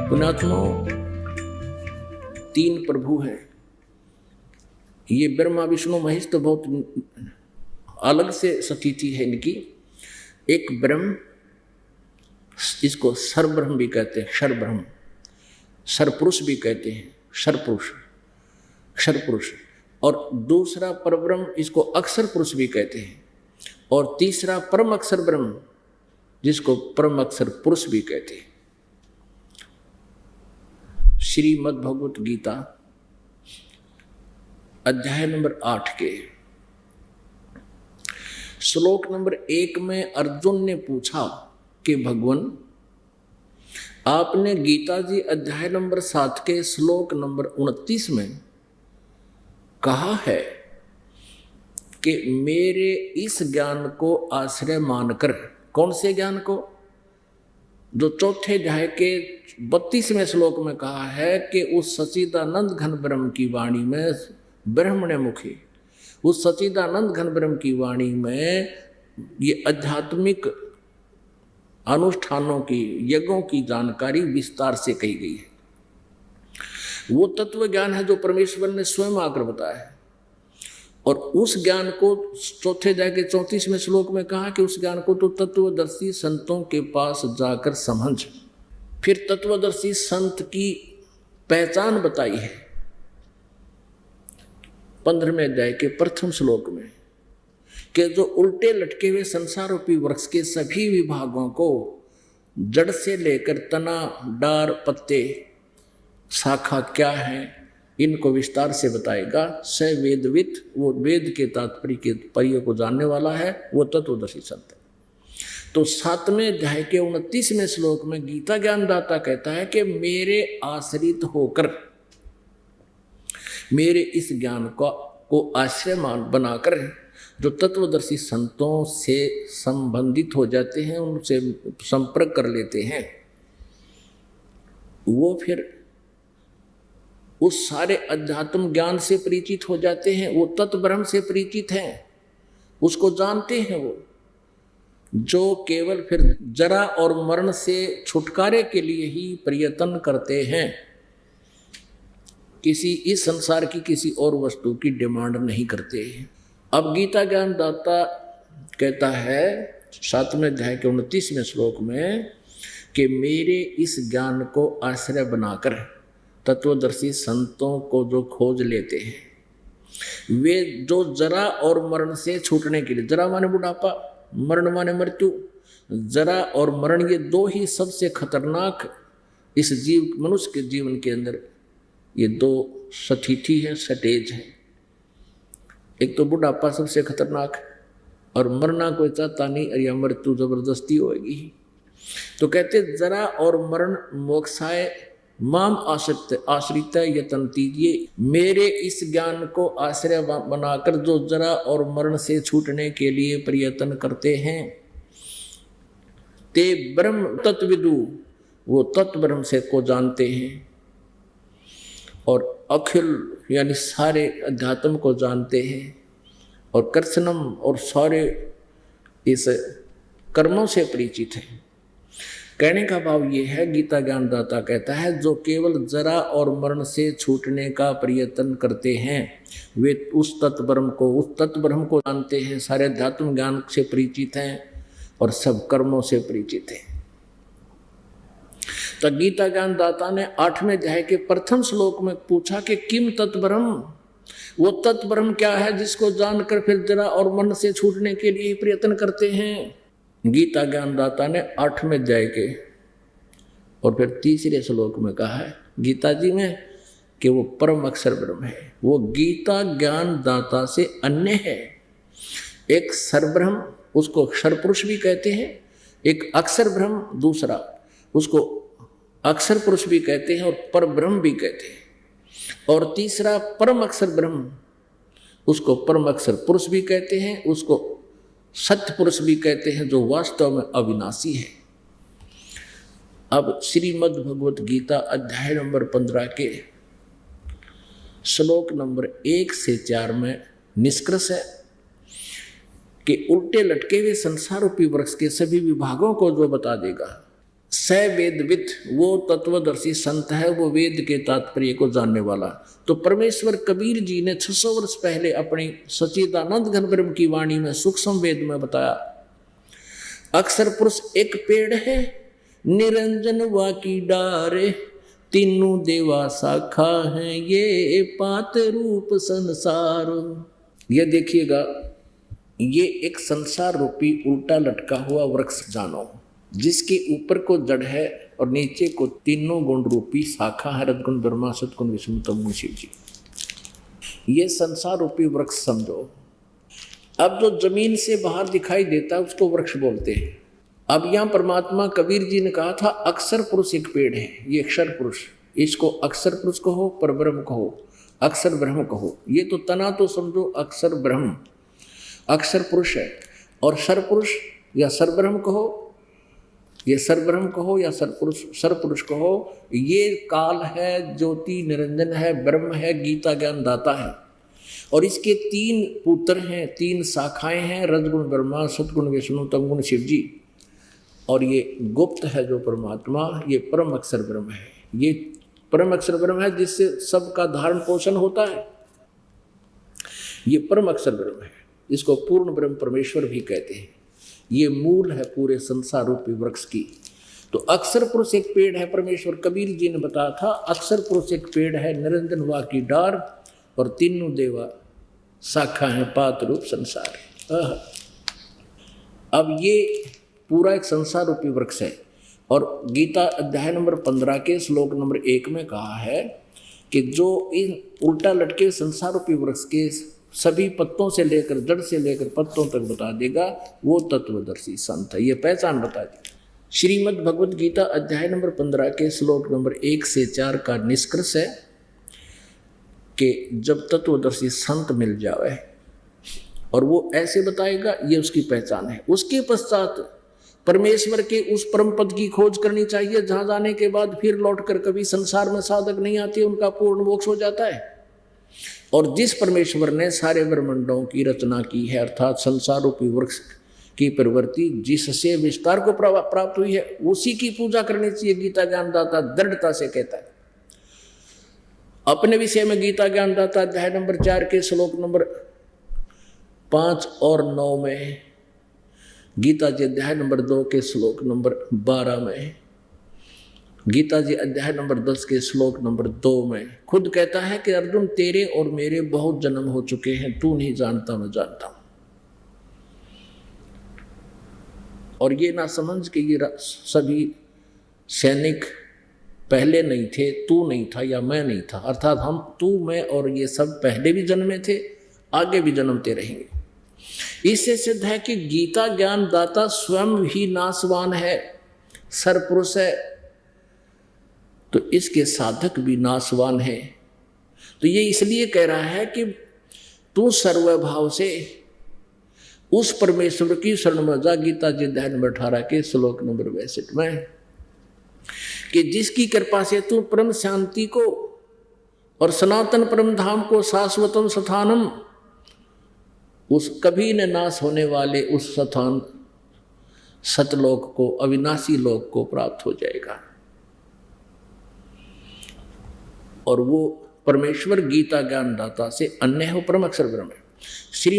पुण्यात्माओं, तीन प्रभु हैं। ये ब्रह्मा विष्णु महेश तो बहुत अलग से स्थिति है इनकी। एक ब्रह्म, इसको सर्वब्रह्म भी कहते हैं, क्षर ब्रह्म, सर्वपुरुष भी कहते हैं, क्षरपुरुष, क्षरपुरुष। और दूसरा परब्रह्म, इसको अक्षर पुरुष भी कहते हैं। और तीसरा परम अक्षर ब्रह्म, जिसको परम अक्षर पुरुष भी कहते हैं। श्रीमद् भगवत गीता अध्याय नंबर 8 के श्लोक नंबर 1 में अर्जुन ने पूछा कि भगवान, आपने गीता जी अध्याय नंबर 7 के श्लोक नंबर 29 में कहा है कि मेरे इस ज्ञान को आश्रय मानकर, कौन से ज्ञान को? जो चौथे अध्याय के 32वें श्लोक में कहा है कि उस सच्चिदानंद घन ब्रह्म की वाणी में, ब्रह्मण्य मुखी, उस सच्चिदानंद घन ब्रह्म की वाणी में ये आध्यात्मिक अनुष्ठानों की, यज्ञों की जानकारी विस्तार से कही गई है। वो तत्व ज्ञान है जो परमेश्वर ने स्वयं आकर बताया है। और उस ज्ञान को चौथे अध्याय के 34वें श्लोक में कहा कि उस ज्ञान को तो तत्वदर्शी संतों के पास जाकर समझ। फिर तत्वदर्शी संत की पहचान बताई है 15वें अध्याय के प्रथम श्लोक में, कि जो उल्टे लटके हुए संसार रूपी वृक्ष के सभी विभागों को जड़ से लेकर तना, डार, पत्ते, शाखा क्या है, इनको विस्तार से बताएगा। स वेदविद, वो वेद के तात्पर्य के पर्य को जानने वाला है, वो तत्वदर्शी संत है। तो 7वें अध्याय के 29वें श्लोक में गीता ज्ञानदाता कहता है कि मेरे आश्रित होकर, मेरे इस ज्ञान को आश्रय मान बनाकर जो तत्वदर्शी संतों से संबंधित हो जाते हैं, उनसे संपर्क कर लेते हैं, वो फिर उस सारे अध्यात्म ज्ञान से परिचित हो जाते हैं। वो तत्व ब्रह्म से परिचित हैं, उसको जानते हैं। वो जो केवल फिर जरा और मरण से छुटकारे के लिए ही प्रयत्न करते हैं, किसी इस संसार की किसी और वस्तु की डिमांड नहीं करते। अब गीता ज्ञानदाता कहता है 7वें अध्याय के 29वें श्लोक में कि मेरे इस ज्ञान को आश्रय बनाकर तत्वदर्शी संतों को जो खोज लेते हैं, वे जो जरा और मरण से छूटने के लिए, जरा माने बुढ़ापा, मरण माने मृत्यु, जरा और मरण ये दो ही सबसे खतरनाक इस जीव, मनुष्य के जीवन के अंदर ये दो स्थिति है, स्टेज है। एक तो बुढ़ापा सबसे खतरनाक है, और मरना कोई चाहता नहीं, और यह मृत्यु जबरदस्ती होगी। तो कहते जरा और मरण मोक्षाय माम आश्रित यतन कीजिए, मेरे इस ज्ञान को आश्रय बनाकर जो जरा और मरण से छूटने के लिए प्रयत्न करते हैं, ते ब्रह्म तत्विदु, वो तत्व ब्रह्म से को जानते हैं, और अखिल यानी सारे अध्यात्म को जानते हैं, और कर्षणम और सारे इस कर्मों से परिचित हैं। कहने का भाव ये है, गीता ज्ञानदाता कहता है, जो केवल जरा और मरण से छूटने का प्रयत्न करते हैं, वे उस तत्व ब्रह्म को जानते हैं, सारे अध्यात्म ज्ञान से परिचित हैं, और सब कर्मों से परिचित हैं। तो गीता ज्ञानदाता ने 8वें अध्याय के प्रथम श्लोक में पूछा कि किम तत्व ब्रह्म, वो तत्व ब्रह्म क्या है जिसको जानकर फिर जरा और मरण से छूटने के लिए प्रयत्न करते हैं। गीता ज्ञानदाता ने 8वें अध्याय के और फिर तीसरे श्लोक में कहा है गीता जी में कि वो परम अक्षर ब्रह्म है। वो गीता ज्ञानदाता से अन्य है। एक सर्वब्रह्म, उसको अक्षर पुरुष भी कहते हैं, एक अक्षर ब्रह्म दूसरा, उसको अक्षर पुरुष भी कहते हैं और पर ब्रह्म भी कहते हैं, और तीसरा परम अक्षर ब्रह्म, उसको परम अक्षर पुरुष भी कहते हैं, उसको सत्य पुरुष भी कहते हैं, जो वास्तव में अविनाशी है। अब श्रीमद् भगवत गीता अध्याय नंबर 15 के श्लोक नंबर 1 से 4 में निष्कर्ष है कि उल्टे लटके हुए संसार रूपी वृक्ष के सभी विभागों को जो बता देगा, स वेदविद, वो तत्वदर्शी संत है, वो वेद के तात्पर्य को जानने वाला। तो परमेश्वर कबीर जी ने 600 वर्ष पहले अपनी सच्चिदानंद घन ब्रह्म की वाणी में सूक्ष्म वेद में बताया, अक्षर पुरुष एक पेड़ है, निरंजन वा की डारे, तीनों देवा शाखा है, ये पात रूप संसार। ये देखिएगा, ये एक संसार रूपी उल्टा लटका हुआ वृक्ष जानो, जिसके ऊपर को जड़ है और नीचे को तीनों गुण रूपी शाखा है, रजगुण ब्रह्मा, सतगुण विष्णु, तमगुण शिव जी। ये संसार रूपी वृक्ष समझो। अब जो जमीन से बाहर दिखाई देता है उसको वृक्ष बोलते हैं। अब यहाँ परमात्मा कबीर जी ने कहा था अक्षर पुरुष एक पेड़ है, ये अक्षर पुरुष, इसको अक्षर पुरुष कहो, परब्रह्म कहो, अक्षर ब्रह्म कहो। ये तो तना तो समझो अक्षर ब्रह्म, अक्षर पुरुष है, और सरपुरुष या सरब्रह्म कहो, ये सरब्रह्म कहो या सरपुरुष कहो, ये काल है, ज्योति निरंजन है, ब्रह्म है, गीता ज्ञान दाता है। और इसके 3 पुत्र हैं, 3 शाखाएं हैं, रजगुण ब्रह्मा, सतगुण विष्णु, तमगुण शिव जी। और ये गुप्त है जो परमात्मा, ये परम अक्षर ब्रह्म है। ये परम अक्षर ब्रह्म है जिससे सबका धारण पोषण होता है। ये परम अक्षर ब्रह्म है, इसको पूर्ण ब्रह्म परमेश्वर भी कहते हैं। ये मूल है पूरे संसार रूपी वृक्ष की। तो अक्षर पुरुष एक पेड़ है, परमेश्वर कबीर जी ने बताया था अक्षर पुरुष एक पेड़ है, निरंजन वा की डार, और तीनों देवा शाखा है, पात रूप संसार। अब ये पूरा एक संसार रूपी वृक्ष है। और गीता अध्याय नंबर 15 के श्लोक नंबर 1 में कहा है कि जो इन उल्टा लटके संसार रूपी वृक्ष के सभी पत्तों से लेकर, जड़ से लेकर पत्तों तक बता देगा, वो तत्वदर्शी संत है। ये पहचान बता दी। श्रीमद् भगवद गीता अध्याय नंबर 15 के श्लोक नंबर 1 से 4 का निष्कर्ष है कि जब तत्वदर्शी संत मिल जाए और वो ऐसे बताएगा, ये उसकी पहचान है। उसके पश्चात परमेश्वर के उस परम पद की खोज करनी चाहिए, जहाँ जाने के बाद फिर लौटकर कभी संसार में साधक नहीं आते, उनका पूर्ण मोक्ष हो जाता है। और जिस परमेश्वर ने सारे ब्रह्मांडों की रचना की है, अर्थात संसार रूपी वृक्ष की प्रवृत्ति जिससे विस्तार को प्राप्त हुई है, उसी की पूजा करनी चाहिए, गीता ज्ञानदाता दृढ़ता से कहता है। अपने विषय में गीता ज्ञानदाता अध्याय नंबर 4 के श्लोक नंबर 5 और 9 में, गीता जी अध्याय नंबर 2 के श्लोक नंबर 12 में, गीता जी अध्याय नंबर 10 के श्लोक नंबर 2 में खुद कहता है कि अर्जुन, तेरे और मेरे बहुत जन्म हो चुके हैं, तू नहीं जानता, मैं जानता हूं। और ये ना समझ कि ये सभी सैनिक पहले नहीं थे, तू नहीं था या मैं नहीं था, अर्थात हम, तू, मैं और ये सब पहले भी जन्मे थे, आगे भी जन्मते रहेंगे। इससे सिद्ध है कि गीता ज्ञान दाता स्वयं ही नाशवान है, सरपुरुष है, तो इसके साधक भी नाशवान है। तो ये इसलिए कह रहा है कि तू सर्वभाव से उस परमेश्वर की शरण में जा, गीता जी अध्याय नंबर 18 के श्लोक नंबर 62 में, कि जिसकी कृपा से तू परम शांति को और सनातन परम धाम को, शाश्वतम स्थानम, उस कभी न नाश होने वाले उस स्थान सतलोक को, अविनाशी लोक को प्राप्त हो जाएगा। और वो परमेश्वर गीता ज्ञान दाता से अन्य हो, परम अक्षर ब्रह्म है। श्री